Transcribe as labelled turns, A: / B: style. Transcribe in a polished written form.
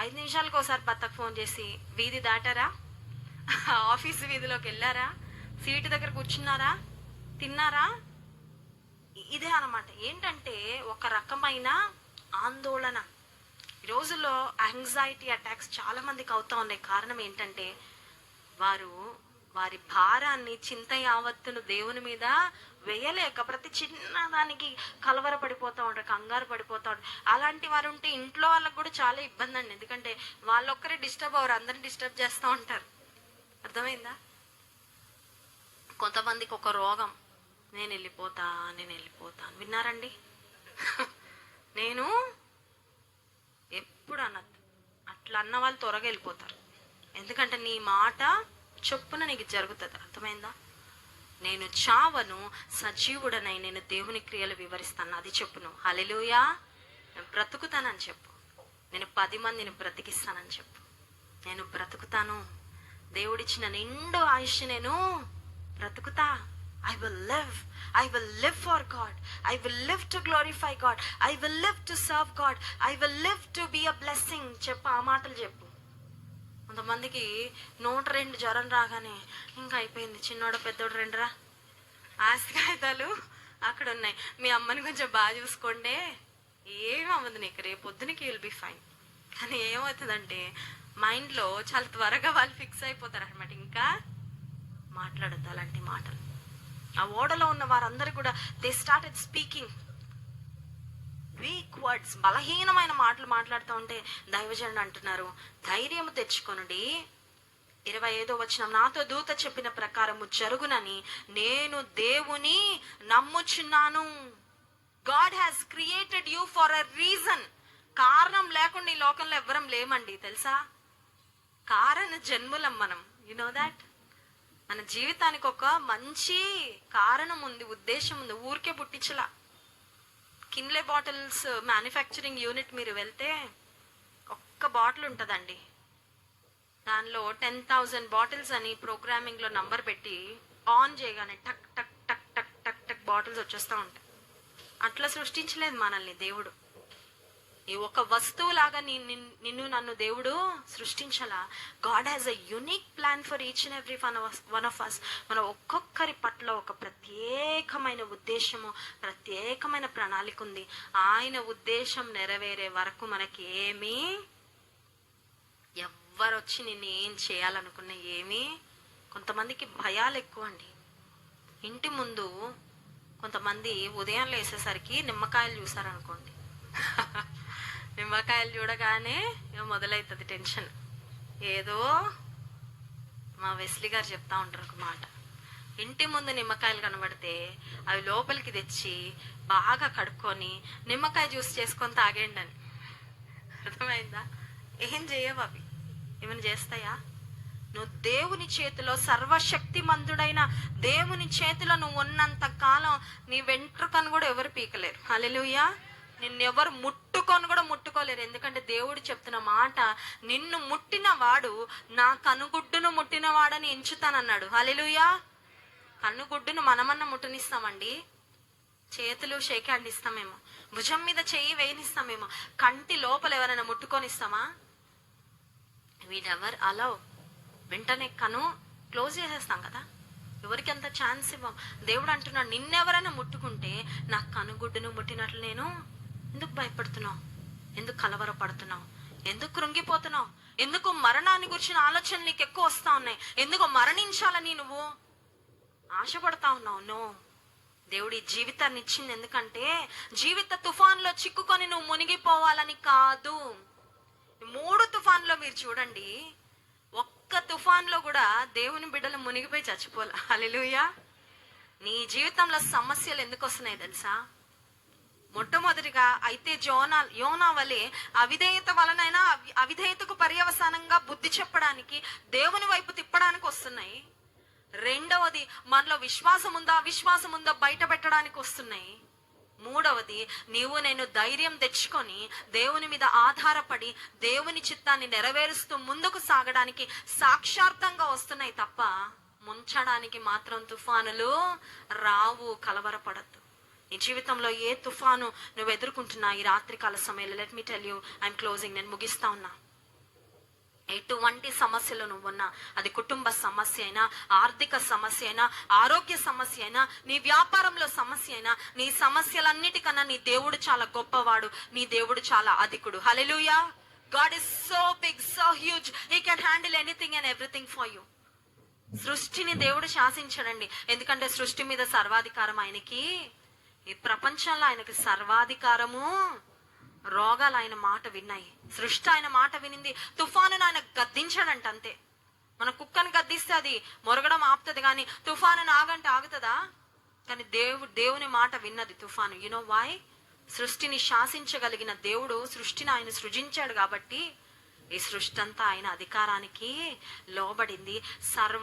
A: 5 నిమిషాలకు ఒకసారి భర్తకు ఫోన్ చేసి వీధి దాటారా, ఆఫీస్ వీధిలోకి వెళ్ళారా, సీటు దగ్గర కూర్చున్నారా, తిన్నారా, ఇదే అన్నమాట. ఏంటంటే ఒక రకమైన ఆందోళన. ఈ రోజుల్లో యాంగ్జైటీ అటాక్స్ చాలా మందికి అవుతా ఉన్నాయి. కారణం ఏంటంటే వారి భారాన్ని, చింత యావత్తును దేవుని మీద వేయలేక ప్రతి చిన్నదానికి కలవరపడిపోతూ ఉంటారు, కంగారు పడిపోతూ ఉంటారు. అలాంటి వారు ఉంటే ఇంట్లో వాళ్ళకి కూడా చాలా ఇబ్బంది అండి. ఎందుకంటే వాళ్ళొక్కరే డిస్టర్బ్ అవ్వరు, అందరిని డిస్టర్బ్ చేస్తూ ఉంటారు. అర్థమైందా? కొంతమందికి ఒక రోగం, నేను వెళ్ళిపోతాను. విన్నారండి? నేను ఎప్పుడు అనద్దు. అట్లా అన్న వాళ్ళు త్వరగా వెళ్ళిపోతారు. ఎందుకంటే నీ మాట చొప్పున నీకు జరుగుతుంది. అర్థమైందా? నేను చావను, సజీవుడనై నేను దేవుని క్రియలు వివరిస్తాను. అది చెప్పును. హల్లెలూయా. నేను బ్రతుకుతానని చెప్పు. నేను 10 మందిని బ్రతికిస్తానని చెప్పు. నేను బ్రతుకుతాను. దేవుడిచ్చిన నిండు ఆయుష్ నేను బ్రతుకుతా. I will live for God. I will live to glorify God. I will live to serve God. I will live to be a blessing. చెప్పు, ఆ మాటలు చెప్పు. కొంతమందికి 102 జ్వరం రాగానే ఇంకా అయిపోయింది, చిన్నోడు పెద్దోడు 2రా, ఆస్తి కాగితాలు అక్కడ ఉన్నాయి, మీ అమ్మని కొంచెం బాగా చూసుకోండి, ఏమి అవ్వదు నీకు, రేపు పొద్దునకి విల్ బి ఫైన్. కానీ ఏమవుతుందంటే మైండ్లో చాలా త్వరగా వాళ్ళు ఫిక్స్ అయిపోతారు అనమాట. ఇంకా మాట్లాడద్దు అలాంటి మాటలు. ఆ ఓడలో ఉన్న వారందరూ కూడా they started speaking week words, బలహీనమైన మాటలు మాట్లాడుతూ ఉంటే దైవజనుడు అంటున్నారు, ధైర్యం తెచ్చుకొనుడి. 25వ వచనం, నాతో దూత చెప్పిన ప్రకారము జరుగునని నేను దేవుని నమ్ముచున్నాను. God has created you for a reason. కారణం లేకుండా ఈ లోకంలో ఎవ్వరం లేమండి, తెలుసా? కారణ జన్ములం మనం. You know that? మన జీవితానికి ఒక మంచి కారణం ఉంది, ఉద్దేశం ఉంది. ఊరికే పుట్టించలా. కిన్లే బాటిల్స్ మ్యానుఫ్యాక్చరింగ్ యూనిట్ మీరు వెళ్తే ఒక్క బాటిల్ ఉంటుందండి, దానిలో 10,000 బాటిల్స్ అని ప్రోగ్రామింగ్లో నంబర్ పెట్టి ఆన్ చేయగానే టక్ టక్ టక్ టక్ టక్ టక్ బాటిల్స్ వచ్చేస్తూ ఉంటాయి. అట్లా సృష్టించలేదు మనల్ని దేవుడు. ఈ ఒక వస్తువులాగా నిన్ను నన్ను దేవుడు సృష్టించాలా. God has a unique plan for each and every one of us. మన ఒక్కొక్కరి పట్ల ఒక ప్రత్యేకమైన ఉద్దేశము, ప్రత్యేకమైన ప్రణాళిక ఉంది. ఆయన ఉద్దేశం నెరవేరే వరకు మనకి ఏమీ, ఎవ్వరు వచ్చి నిన్ను ఏం చేయాలనుకున్న ఏమీ. కొంతమందికి భయాలు ఎక్కువ అండి. ఇంటి ముందు కొంతమంది ఉదయం లేసేసరికి నిమ్మకాయలు చూసారనుకోండి, నిమ్మకాయలు చూడగానే మొదలవుతుంది టెన్షన్. ఏదో మా వెస్లీ గారు చెప్తా ఉంటారు ఒక మాట, ఇంటి ముందు నిమ్మకాయలు కనబడితే అవి లోపలికి తెచ్చి బాగా కడుక్కొని నిమ్మకాయ జ్యూస్ చేసుకొని తాగేయండి అని. అర్థమైందా? ఏం చేయవు అవి, ఏమైనా చేస్తాయా? నువ్వు దేవుని చేతిలో, సర్వశక్తిమంతుడైన దేవుని చేతిలో నువ్వు ఉన్నంత కాలం నీ వెంట్రుకను కూడా ఎవరు పీకలేరు. హల్లెలూయా. నిన్నెవరు ముట్టుకొని కూడా ముట్టుకోలేరు. ఎందుకంటే దేవుడు చెప్తున్న మాట, నిన్ను ముట్టిన వాడు నా కనుగుడ్డును ముట్టిన వాడని ఎంచుతానన్నాడు. హల్లెలూయా. కనుగుడ్డును మనమన్నా ముట్టనిస్తామండి? చేతులు షేక్ హ్యాండ్ ఇస్తామేమో, భుజం మీద చెయ్యి వేయనిస్తామేమో, కంటి లోపల ఎవరైనా ముట్టుకొనిస్తామా? వీడెవర్ అలా వెంటనే కను క్లోజ్ చేసేస్తాం కదా, ఎవరికి అంత ఛాన్స్ ఇవ్వం. దేవుడు అంటున్నాడు, నిన్నెవరైనా ముట్టుకుంటే నా కనుగుడ్డును ముట్టినట్లు నేను. ఎందుకు భయపడుతున్నావు? ఎందుకు కలవరపడుతున్నావు? ఎందుకు కృంగిపోతున్నావు? ఎందుకు మరణాన్ని గురించిన ఆలోచనలు నీకు ఎక్కువ వస్తా ఉన్నాయి? ఎందుకు మరణించాలని నువ్వు ఆశపడతా ఉన్నావు? నో, దేవుడి జీవితాన్ని ఇచ్చింది ఎందుకంటే జీవిత తుఫాన్లో చిక్కుకొని నువ్వు మునిగిపోవాలని కాదు. 3 తుఫాన్లో మీరు చూడండి, ఒక్క తుఫాన్లో కూడా దేవుని బిడ్డలు మునిగిపోయి చచ్చిపోలే. హల్లెలూయా. నీ జీవితంలో సమస్యలు ఎందుకు వస్తున్నాయి తెలుసా? మొట్టమొదటిగా అయితే యోనా వలె అవిధేయత వలనైనా అవిధేయతకు పర్యవసానంగా బుద్ధి చెప్పడానికి, దేవుని వైపు తిప్పడానికి వస్తున్నాయి. రెండవది, మనలో విశ్వాసం ఉందా బయట పెట్టడానికి వస్తున్నాయి. మూడవది, నేను ధైర్యం తెచ్చుకొని దేవుని మీద ఆధారపడి దేవుని చిత్తాన్ని నెరవేరుస్తూ ముందుకు సాగడానికి సాక్షార్థంగా వస్తున్నాయి తప్ప ముంచడానికి మాత్రం తుఫానులు రావు. కలవరపడద్దు. నీ జీవితంలో ఏ తుఫాను నువ్వు ఎదుర్కొంటున్నా ఈ రాత్రికాల సమయంలో, let me tell you, I'm closing, నేను ముగిస్తా ఉన్నా. ఎటువంటి సమస్యలు నువ్వున్నా, అది కుటుంబ సమస్య అయినా, ఆర్థిక సమస్య అయినా, ఆరోగ్య సమస్య అయినా, నీ వ్యాపారంలో సమస్య అయినా, నీ సమస్యలన్నిటికన్నా నీ దేవుడు చాలా గొప్పవాడు, నీ దేవుడు చాలా అధికుడు. Hallelujah. God is so big, so huge, he can handle anything and everything for you. సృష్టిని దేవుడు శాసించడండి, ఎందుకంటే సృష్టి మీద సర్వాధికారం ఆయనకి. ఈ ప్రపంచంలో ఆయనకి సర్వాధికారము. రోగాలు ఆయన మాట విన్నాయి, సృష్టి ఆయన మాట వినింది. తుఫానును ఆయన గద్దించాడంట, అంతే. మన కుక్కను గద్దిస్తే అది మొరగడం ఆపుతుంది, కానీ తుఫాను ఆగంటే ఆగుతుందా? కానీ దేవుని మాట విన్నది తుఫాను. You know why? సృష్టిని శాసించగలిగిన దేవుడు సృష్టిని ఆయన సృజించాడు కాబట్టి ఈ సృష్టి అంతా ఆయన అధికారానికి లోబడింది. సర్వ